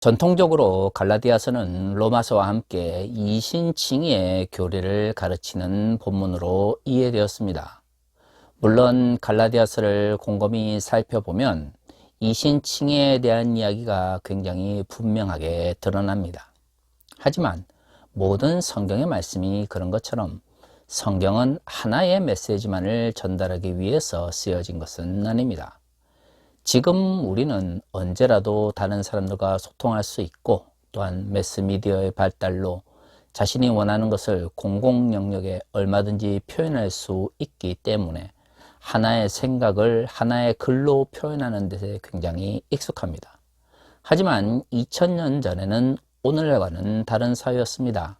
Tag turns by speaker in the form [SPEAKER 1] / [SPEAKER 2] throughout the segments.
[SPEAKER 1] 전통적으로 갈라디아서는 로마서와 함께 이신칭의의 교리를 가르치는 본문으로 이해되었습니다. 물론 갈라디아서를 곰곰이 살펴보면 이신칭의에 대한 이야기가 굉장히 분명하게 드러납니다. 하지만 모든 성경의 말씀이 그런 것처럼 성경은 하나의 메시지만을 전달하기 위해서 쓰여진 것은 아닙니다. 지금 우리는 언제라도 다른 사람들과 소통할 수 있고, 또한 매스미디어의 발달로 자신이 원하는 것을 공공 영역에 얼마든지 표현할 수 있기 때문에 하나의 생각을 하나의 글로 표현하는 데 굉장히 익숙합니다. 하지만 2000년 전에는 오늘과는 다른 사회였습니다.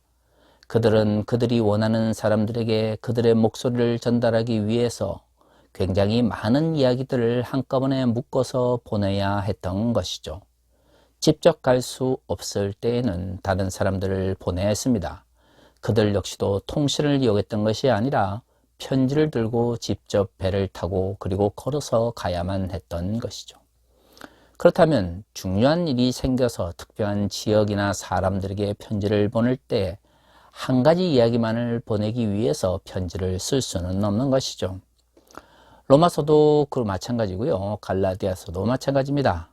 [SPEAKER 1] 그들은 그들이 원하는 사람들에게 그들의 목소리를 전달하기 위해서 굉장히 많은 이야기들을 한꺼번에 묶어서 보내야 했던 것이죠. 직접 갈 수 없을 때에는 다른 사람들을 보내야 했습니다. 그들 역시도 통신을 이용했던 것이 아니라 편지를 들고 직접 배를 타고 그리고 걸어서 가야만 했던 것이죠. 그렇다면 중요한 일이 생겨서 특별한 지역이나 사람들에게 편지를 보낼 때 한 가지 이야기만을 보내기 위해서 편지를 쓸 수는 없는 것이죠. 로마서도 그 마찬가지고요. 갈라디아서도 마찬가지입니다.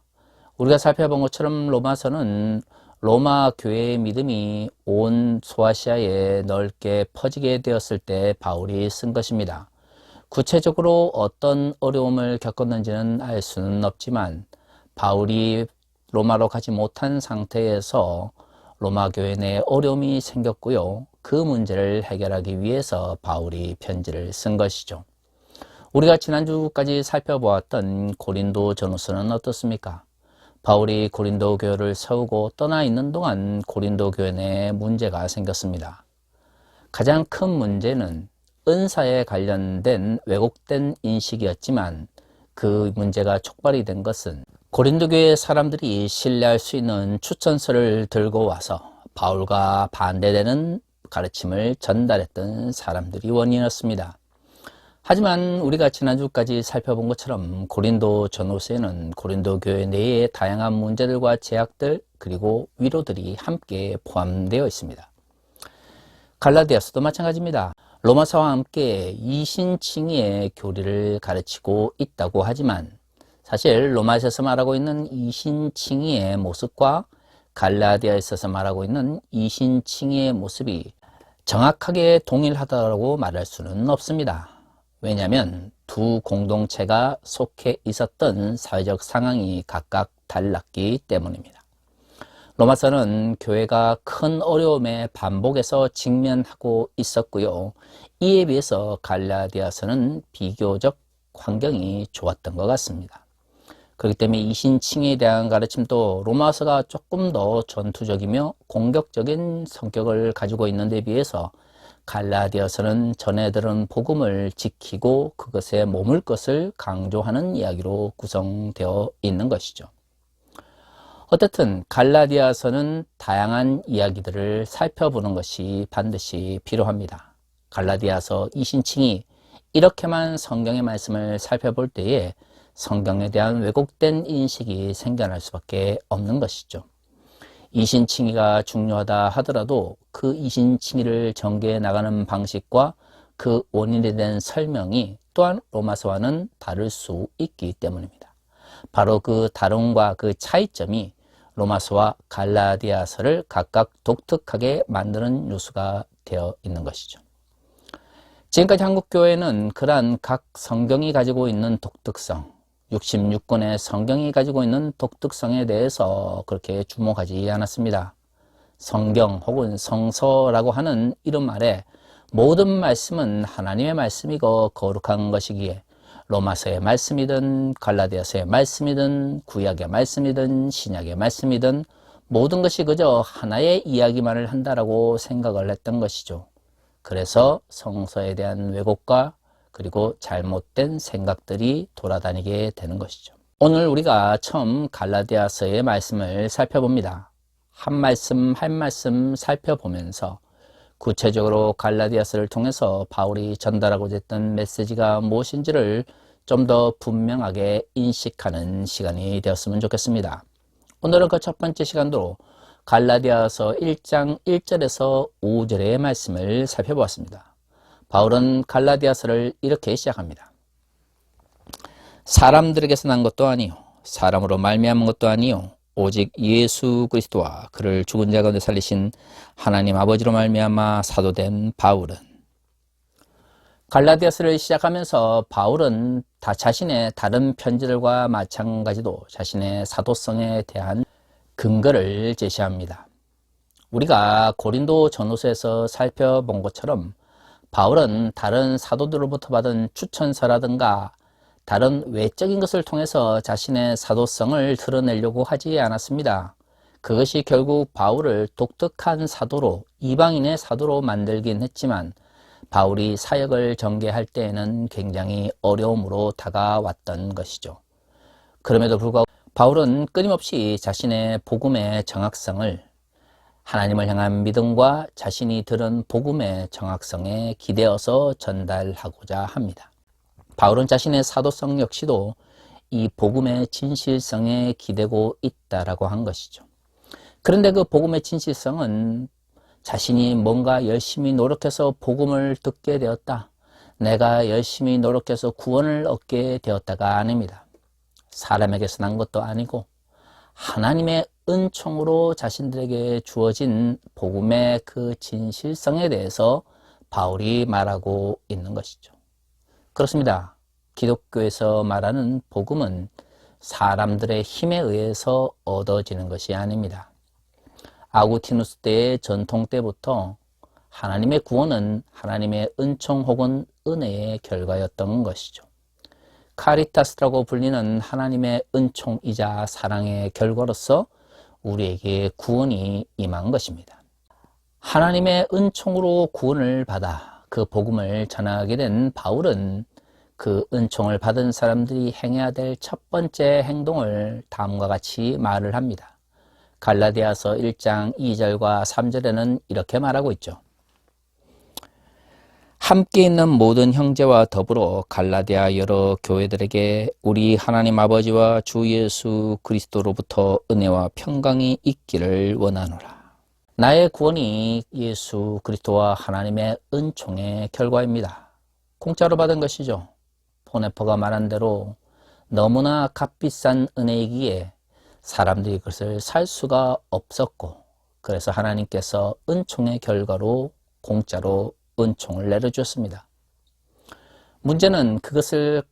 [SPEAKER 1] 우리가 살펴본 것처럼 로마서는 로마 교회의 믿음이 온 소아시아에 넓게 퍼지게 되었을 때 바울이 쓴 것입니다. 구체적으로 어떤 어려움을 겪었는지는 알 수는 없지만 바울이 로마로 가지 못한 상태에서 로마 교회 내에 어려움이 생겼고요. 그 문제를 해결하기 위해서 바울이 편지를 쓴 것이죠. 우리가 지난주까지 살펴보았던 고린도 전후서는 어떻습니까? 바울이 고린도 교회를 세우고 떠나 있는 동안 고린도 교회 내에 문제가 생겼습니다. 가장 큰 문제는 은사에 관련된 왜곡된 인식이었지만 그 문제가 촉발이 된 것은 고린도 교회 사람들이 신뢰할 수 있는 추천서를 들고 와서 바울과 반대되는 가르침을 전달했던 사람들이 원인이었습니다. 하지만 우리가 지난주까지 살펴본 것처럼 고린도 전후서에는 고린도 교회 내의 다양한 문제들과 제약들 그리고 위로들이 함께 포함되어 있습니다. 갈라디아서도 마찬가지입니다. 로마서와 함께 이신칭의의 교리를 가르치고 있다고 하지만 사실 로마서에서 말하고 있는 이신칭의의 모습과 갈라디아에서 말하고 있는 이신칭의의 모습이 정확하게 동일하다고 말할 수는 없습니다. 왜냐하면 두 공동체가 속해 있었던 사회적 상황이 각각 달랐기 때문입니다. 로마서는 교회가 큰 어려움에 반복해서 직면하고 있었고요. 이에 비해서 갈라디아서는 비교적 환경이 좋았던 것 같습니다. 그렇기 때문에 이신칭에 대한 가르침도 로마서가 조금 더 전투적이며 공격적인 성격을 가지고 있는 데 비해서 갈라디아서는 전해 들은 복음을 지키고 그것에 머물 것을 강조하는 이야기로 구성되어 있는 것이죠. 어쨌든 갈라디아서는 다양한 이야기들을 살펴보는 것이 반드시 필요합니다. 갈라디아서 이신칭이 이렇게만 성경의 말씀을 살펴볼 때에 성경에 대한 왜곡된 인식이 생겨날 수밖에 없는 것이죠. 이신칭의가 중요하다 하더라도 그 이신칭의를 전개해 나가는 방식과 그 원인에 대한 설명이 또한 로마서와는 다를 수 있기 때문입니다. 바로 그 다름과 그 차이점이 로마서와 갈라디아서를 각각 독특하게 만드는 요소가 되어 있는 것이죠. 지금까지 한국교회는 그러한 각 성경이 가지고 있는 독특성, 66권의 성경이 가지고 있는 독특성에 대해서 그렇게 주목하지 않았습니다. 성경 혹은 성서라고 하는 이름 아래 모든 말씀은 하나님의 말씀이고 거룩한 것이기에 로마서의 말씀이든 갈라디아서의 말씀이든 구약의 말씀이든 신약의 말씀이든 모든 것이 그저 하나의 이야기만을 한다라고 생각을 했던 것이죠. 그래서 성서에 대한 왜곡과 그리고 잘못된 생각들이 돌아다니게 되는 것이죠. 오늘 우리가 처음 갈라디아서의 말씀을 살펴봅니다. 한 말씀 한 말씀 살펴보면서 구체적으로 갈라디아서를 통해서 바울이 전달하고자 했던 메시지가 무엇인지를 좀 더 분명하게 인식하는 시간이 되었으면 좋겠습니다. 오늘은 그 첫 번째 시간으로 갈라디아서 1장 1절에서 5절의 말씀을 살펴보았습니다. 바울은 갈라디아서를 이렇게 시작합니다. 사람들에게서 난 것도 아니요 사람으로 말미암은 것도 아니요 오직 예수 그리스도와 그를 죽은 자 가운데 살리신 하나님 아버지로 말미암아 사도된 바울은. 갈라디아서를 시작하면서 바울은 다 자신의 다른 편지들과 마찬가지로 자신의 사도성에 대한 근거를 제시합니다. 우리가 고린도 전후서에서 살펴본 것처럼 바울은 다른 사도들로부터 받은 추천서라든가 다른 외적인 것을 통해서 자신의 사도성을 드러내려고 하지 않았습니다. 그것이 결국 바울을 독특한 사도로, 이방인의 사도로 만들긴 했지만 바울이 사역을 전개할 때에는 굉장히 어려움으로 다가왔던 것이죠. 그럼에도 불구하고 바울은 끊임없이 자신의 복음의 정확성을 하나님을 향한 믿음과 자신이 들은 복음의 정확성에 기대어서 전달하고자 합니다. 바울은 자신의 사도성 역시도 이 복음의 진실성에 기대고 있다라고 한 것이죠. 그런데 그 복음의 진실성은 자신이 뭔가 열심히 노력해서 복음을 듣게 되었다, 내가 열심히 노력해서 구원을 얻게 되었다가 아닙니다. 사람에게서 난 것도 아니고 하나님의 은총으로 자신들에게 주어진 복음의 그 진실성에 대해서 바울이 말하고 있는 것이죠. 그렇습니다. 기독교에서 말하는 복음은 사람들의 힘에 의해서 얻어지는 것이 아닙니다. 아구티누스 때의 전통 때부터 하나님의 구원은 하나님의 은총 혹은 은혜의 결과였던 것이죠. 카리타스라고 불리는 하나님의 은총이자 사랑의 결과로서 우리에게 구원이 임한 것입니다. 하나님의 은총으로 구원을 받아 그 복음을 전하게 된 바울은 그 은총을 받은 사람들이 행해야 될 첫 번째 행동을 다음과 같이 말을 합니다. 갈라디아서 1장 2절과 3절에는 이렇게 말하고 있죠. 함께 있는 모든 형제와 더불어 갈라디아 여러 교회들에게 우리 하나님 아버지와 주 예수 그리스도로부터 은혜와 평강이 있기를 원하노라. 나의 구원이 예수 그리스도와 하나님의 은총의 결과입니다. 공짜로 받은 것이죠. 보네퍼가 말한 대로 너무나 값비싼 은혜이기에 사람들이 그것을 살 수가 없었고, 그래서 하나님께서 은총의 결과로 공짜로 은총을 내려주었습니다. 문제는 그것을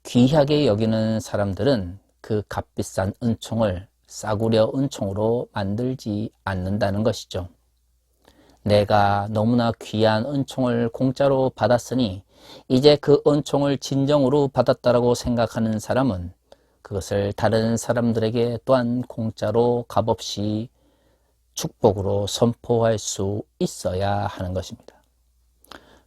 [SPEAKER 1] 귀하게 여기는 사람들은 그 값비싼 은총을 싸구려 은총으로 만들지 않는다는 것이죠. 내가 너무나 귀한 은총을 공짜로 받았으니 이제 그 은총을 진정으로 받았다라고 생각하는 사람은 그것을 다른 사람들에게 또한 공짜로 값없이 축복으로 선포할 수 있어야 하는 것입니다.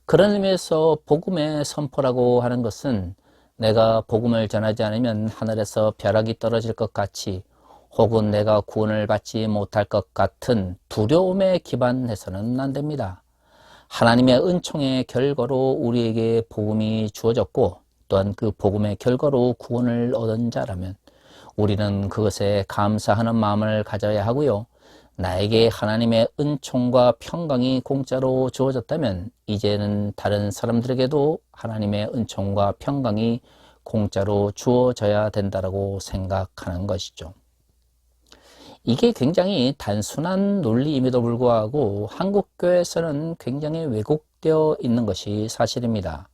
[SPEAKER 1] 그런 의미에서 복음의 선포라고 하는 것은 내가 복음을 전하지 않으면 하늘에서 벼락이 떨어질 것 같이 혹은 내가 구원을 받지 못할 것 같은 두려움에 기반해서는 안 됩니다. 하나님의 은총의 결과로 우리에게 복음이 주어졌고 또한 그 복음의 결과로 구원을 얻은 자라면 우리는 그것에 감사하는 마음을 가져야 하고요. 나에게 하나님의 은총과 평강이 공짜로 주어졌다면 이제는 다른 사람들에게도 하나님의 은총과 평강이 공짜로 주어져야 된다고 생각하는 것이죠. 이게 굉장히 단순한 논리임에도 불구하고 한국교회에서는 굉장히 왜곡되어 있는 것이 사실입니다.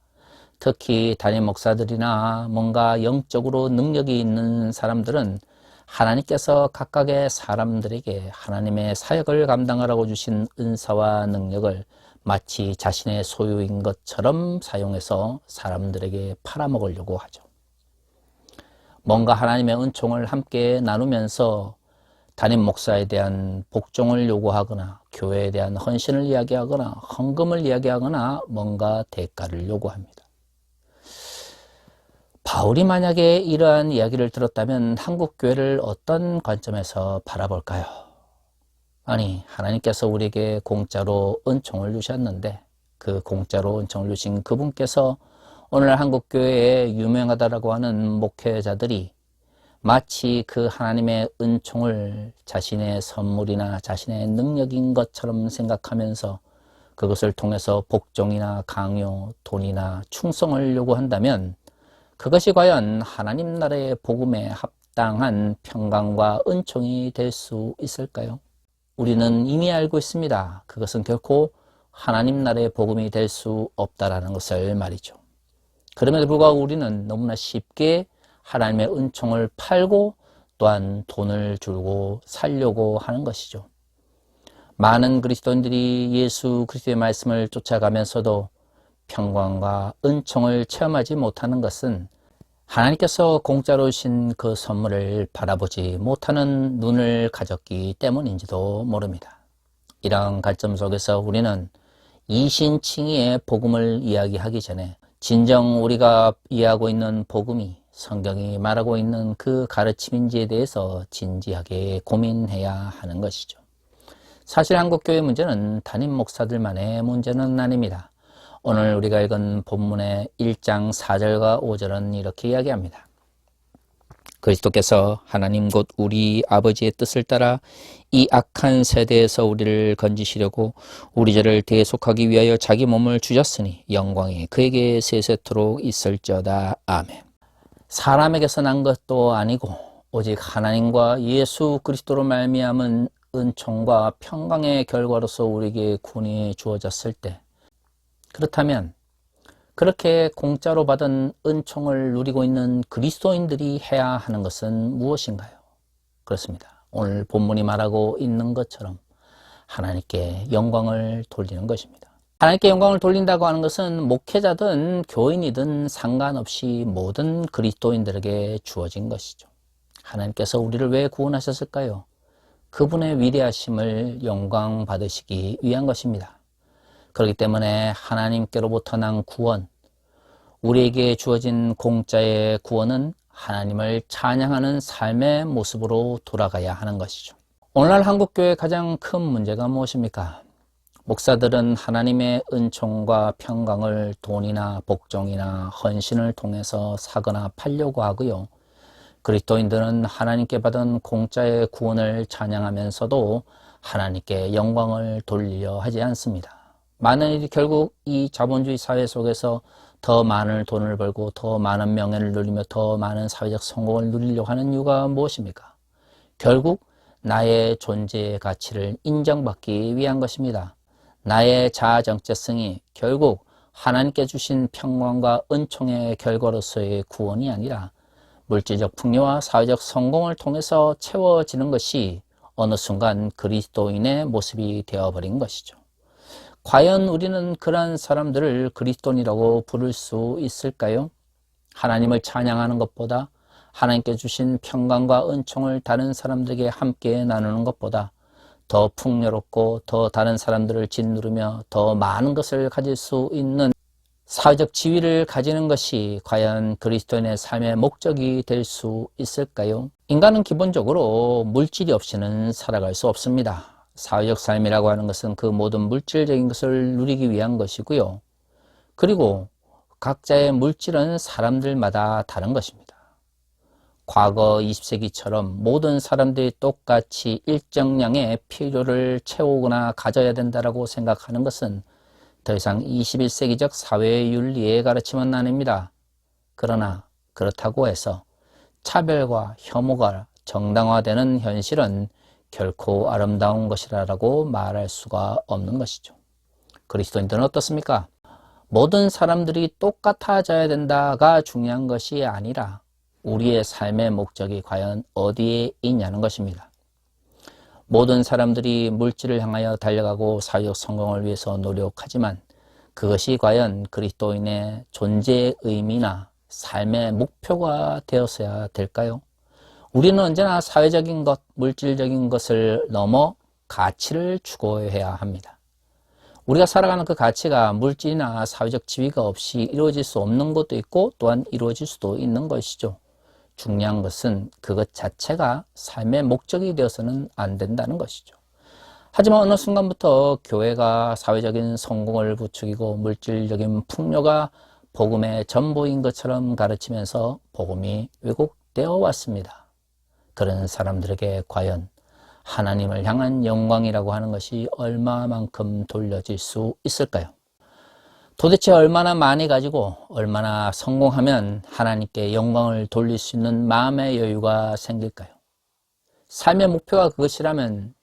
[SPEAKER 1] 특히 담임 목사들이나 뭔가 영적으로 능력이 있는 사람들은 하나님께서 각각의 사람들에게 하나님의 사역을 감당하라고 주신 은사와 능력을 마치 자신의 소유인 것처럼 사용해서 사람들에게 팔아먹으려고 하죠. 뭔가 하나님의 은총을 함께 나누면서 담임 목사에 대한 복종을 요구하거나 교회에 대한 헌신을 이야기하거나 헌금을 이야기하거나 뭔가 대가를 요구합니다. 바울이 만약에 이러한 이야기를 들었다면 한국교회를 어떤 관점에서 바라볼까요? 아니, 하나님께서 우리에게 공짜로 은총을 주셨는데 그 공짜로 은총을 주신 그분께서 오늘 한국교회에 유명하다라고 하는 목회자들이 마치 그 하나님의 은총을 자신의 선물이나 자신의 능력인 것처럼 생각하면서 그것을 통해서 복종이나 강요, 돈이나 충성을 요구한다면 그것이 과연 하나님 나라의 복음에 합당한 평강과 은총이 될 수 있을까요? 우리는 이미 알고 있습니다. 그것은 결코 하나님 나라의 복음이 될 수 없다라는 것을 말이죠. 그럼에도 불구하고 우리는 너무나 쉽게 하나님의 은총을 팔고 또한 돈을 주고 살려고 하는 것이죠. 많은 그리스도인들이 예수 그리스도의 말씀을 쫓아가면서도 평강과 은총을 체험하지 못하는 것은 하나님께서 공짜로 주신 그 선물을 바라보지 못하는 눈을 가졌기 때문인지도 모릅니다. 이러한 관점 속에서 우리는 이신칭의의 복음을 이야기하기 전에 진정 우리가 이해하고 있는 복음이 성경이 말하고 있는 그 가르침인지에 대해서 진지하게 고민해야 하는 것이죠. 사실 한국교회 문제는 담임 목사들만의 문제는 아닙니다. 오늘 우리가 읽은 본문의 1장 4절과 5절은 이렇게 이야기합니다. 그리스도께서 하나님 곧 우리 아버지의 뜻을 따라 이 악한 세대에서 우리를 건지시려고 우리 죄를 대속하기 위하여 자기 몸을 주셨으니 영광이 그에게 세세토록 있을지어다. 아멘. 사람에게서 난 것도 아니고 오직 하나님과 예수 그리스도로 말미암은 은총과 평강의 결과로서 우리에게 구원이 주어졌을 때, 그렇다면 그렇게 공짜로 받은 은총을 누리고 있는 그리스도인들이 해야 하는 것은 무엇인가요? 그렇습니다. 오늘 본문이 말하고 있는 것처럼 하나님께 영광을 돌리는 것입니다. 하나님께 영광을 돌린다고 하는 것은 목회자든 교인이든 상관없이 모든 그리스도인들에게 주어진 것이죠. 하나님께서 우리를 왜 구원하셨을까요? 그분의 위대하심을 영광 받으시기 위한 것입니다. 그렇기 때문에 하나님께로부터 난 구원, 우리에게 주어진 공짜의 구원은 하나님을 찬양하는 삶의 모습으로 돌아가야 하는 것이죠. 오늘날 한국교회의 가장 큰 문제가 무엇입니까? 목사들은 하나님의 은총과 평강을 돈이나 복종이나 헌신을 통해서 사거나 팔려고 하고요. 그리스도인들은 하나님께 받은 공짜의 구원을 찬양하면서도 하나님께 영광을 돌리려 하지 않습니다. 많은 일이 결국 이 자본주의 사회 속에서 더 많은 돈을 벌고 더 많은 명예를 누리며 더 많은 사회적 성공을 누리려고 하는 이유가 무엇입니까? 결국 나의 존재의 가치를 인정받기 위한 것입니다. 나의 자아 정체성이 결국 하나님께 주신 평강과 은총의 결과로서의 구원이 아니라 물질적 풍요와 사회적 성공을 통해서 채워지는 것이 어느 순간 그리스도인의 모습이 되어버린 것이죠. 과연 우리는 그러한 사람들을 그리스도인이라고 부를 수 있을까요? 하나님을 찬양하는 것보다 하나님께 주신 평강과 은총을 다른 사람들에게 함께 나누는 것보다 더 풍요롭고 더 다른 사람들을 짓누르며 더 많은 것을 가질 수 있는 사회적 지위를 가지는 것이 과연 그리스도인의 삶의 목적이 될 수 있을까요? 인간은 기본적으로 물질이 없이는 살아갈 수 없습니다. 사회적 삶이라고 하는 것은 그 모든 물질적인 것을 누리기 위한 것이고요. 그리고 각자의 물질은 사람들마다 다른 것입니다. 과거 20세기처럼 모든 사람들이 똑같이 일정량의 필요를 채우거나 가져야 된다고 생각하는 것은 더 이상 21세기적 사회의 윤리의 가르침은 아닙니다. 그러나 그렇다고 해서 차별과 혐오가 정당화되는 현실은 결코 아름다운 것이라고 말할 수가 없는 것이죠. 그리스도인들은 어떻습니까? 모든 사람들이 똑같아져야 된다가 중요한 것이 아니라 우리의 삶의 목적이 과연 어디에 있냐는 것입니다. 모든 사람들이 물질을 향하여 달려가고 사회적 성공을 위해서 노력하지만 그것이 과연 그리스도인의 존재의 의미나 삶의 목표가 되었어야 될까요? 우리는 언제나 사회적인 것, 물질적인 것을 넘어 가치를 추구해야 합니다. 우리가 살아가는 그 가치가 물질이나 사회적 지위가 없이 이루어질 수 없는 것도 있고 또한 이루어질 수도 있는 것이죠. 중요한 것은 그것 자체가 삶의 목적이 되어서는 안 된다는 것이죠. 하지만 어느 순간부터 교회가 사회적인 성공을 부추기고 물질적인 풍요가 복음의 전부인 것처럼 가르치면서 복음이 왜곡되어 왔습니다. 그런 사람들에게 과연 하나님을 향한 영광이라고 하는 것이 얼마만큼 돌려질 수 있을까요? 도대체 얼마나 많이 가지고 얼마나 성공하면 하나님께 영광을 돌릴 수 있는 마음의 여유가 생길까요? 삶의 목표가 그것이라면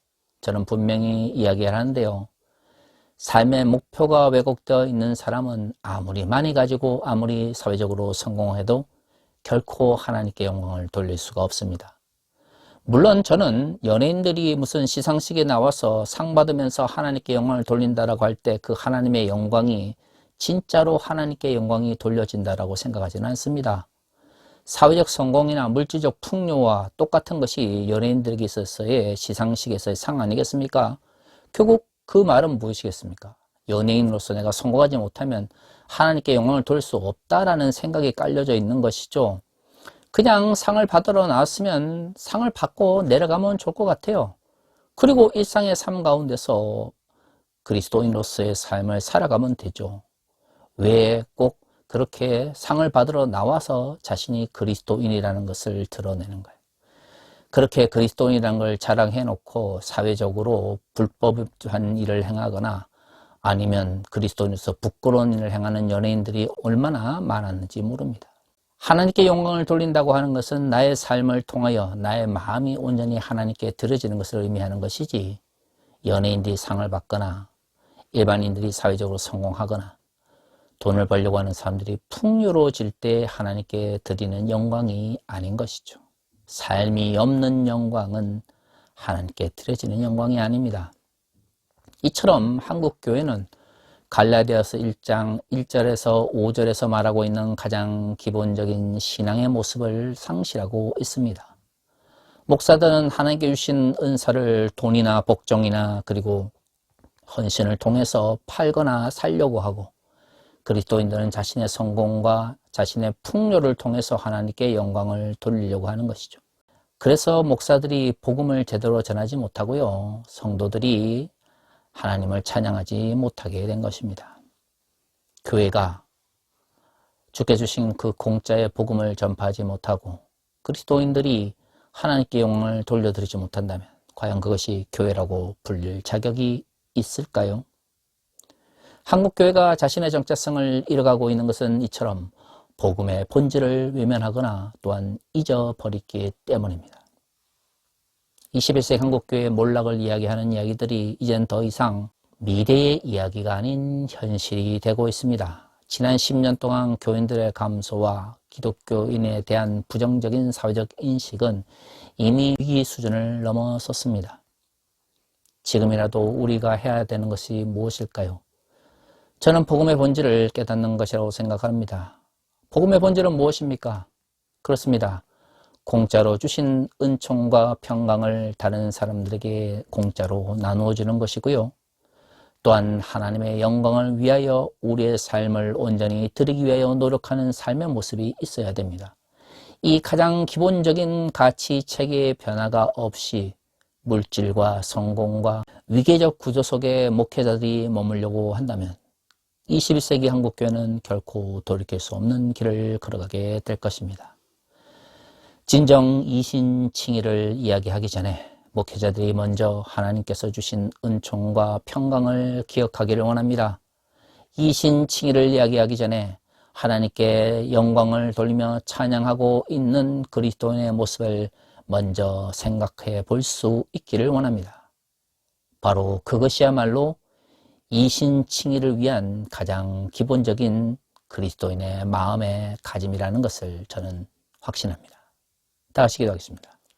[SPEAKER 1] 저는 분명히 이야기를 하는데요. 삶의 목표가 왜곡되어 있는 사람은 아무리 많이 가지고 아무리 사회적으로 성공해도 결코 하나님께 영광을 돌릴 수가 없습니다. 물론 저는 연예인들이 무슨 시상식에 나와서 상 받으면서 하나님께 영광을 돌린다라고 할 때 그 하나님의 영광이 진짜로 하나님께 영광이 돌려진다라고 생각하지는 않습니다. 사회적 성공이나 물질적 풍요와 똑같은 것이 연예인들에게 있어서의 시상식에서의 상 아니겠습니까? 결국 그 말은 무엇이겠습니까? 연예인으로서 내가 성공하지 못하면 하나님께 영광을 돌릴 수 없다라는 생각이 깔려져 있는 것이죠. 그냥 상을 받으러 나왔으면 상을 받고 내려가면 좋을 것 같아요. 그리고 일상의 삶 가운데서 그리스도인으로서의 삶을 살아가면 되죠. 왜 꼭 그렇게 상을 받으러 나와서 자신이 그리스도인이라는 것을 드러내는 거예요? 그렇게 그리스도인이라는 걸 자랑해 놓고 사회적으로 불법한 일을 행하거나 아니면 그리스도인으로서 부끄러운 일을 행하는 연예인들이 얼마나 많았는지 모릅니다. 하나님께 영광을 돌린다고 하는 것은 나의 삶을 통하여 나의 마음이 온전히 하나님께 드려지는 것을 의미하는 것이지, 연예인들이 상을 받거나 일반인들이 사회적으로 성공하거나 돈을 벌려고 하는 사람들이 풍요로워질 때 하나님께 드리는 영광이 아닌 것이죠. 삶이 없는 영광은 하나님께 드려지는 영광이 아닙니다. 이처럼 한국교회는 갈라디아서 1장 1절에서 5절에서 말하고 있는 가장 기본적인 신앙의 모습을 상실하고 있습니다. 목사들은 하나님께 주신 은사를 돈이나 복종이나 그리고 헌신을 통해서 팔거나 살려고 하고, 그리스도인들은 자신의 성공과 자신의 풍요를 통해서 하나님께 영광을 돌리려고 하는 것이죠. 그래서 목사들이 복음을 제대로 전하지 못하고요, 성도들이 하나님을 찬양하지 못하게 된 것입니다. 교회가 주께 주신 그 공짜의 복음을 전파하지 못하고 그리스도인들이 하나님께 영광을 돌려드리지 못한다면 과연 그것이 교회라고 불릴 자격이 있을까요? 한국교회가 자신의 정체성을 잃어가고 있는 것은 이처럼 복음의 본질을 외면하거나 또한 잊어버리기 때문입니다. 21세기 한국교회의 몰락을 이야기하는 이야기들이 이젠 더 이상 미래의 이야기가 아닌 현실이 되고 있습니다. 지난 10년 동안 교인들의 감소와 기독교인에 대한 부정적인 사회적 인식은 이미 위기 수준을 넘어섰습니다. 지금이라도 우리가 해야 되는 것이 무엇일까요? 저는 복음의 본질을 깨닫는 것이라고 생각합니다. 복음의 본질은 무엇입니까? 그렇습니다. 공짜로 주신 은총과 평강을 다른 사람들에게 공짜로 나누어 주는 것이고요. 또한 하나님의 영광을 위하여 우리의 삶을 온전히 드리기 위하여 노력하는 삶의 모습이 있어야 됩니다. 이 가장 기본적인 가치 체계의 변화가 없이 물질과 성공과 위계적 구조 속에 목회자들이 머물려고 한다면 21세기 한국교회는 결코 돌이킬 수 없는 길을 걸어가게 될 것입니다. 진정 이신칭의를 이야기하기 전에 목회자들이 먼저 하나님께서 주신 은총과 평강을 기억하기를 원합니다. 이신칭의를 이야기하기 전에 하나님께 영광을 돌리며 찬양하고 있는 그리스도인의 모습을 먼저 생각해 볼 수 있기를 원합니다. 바로 그것이야말로 이신칭의를 위한 가장 기본적인 그리스도인의 마음의 가짐이라는 것을 저는 확신합니다. 다 같이 기도하겠습니다.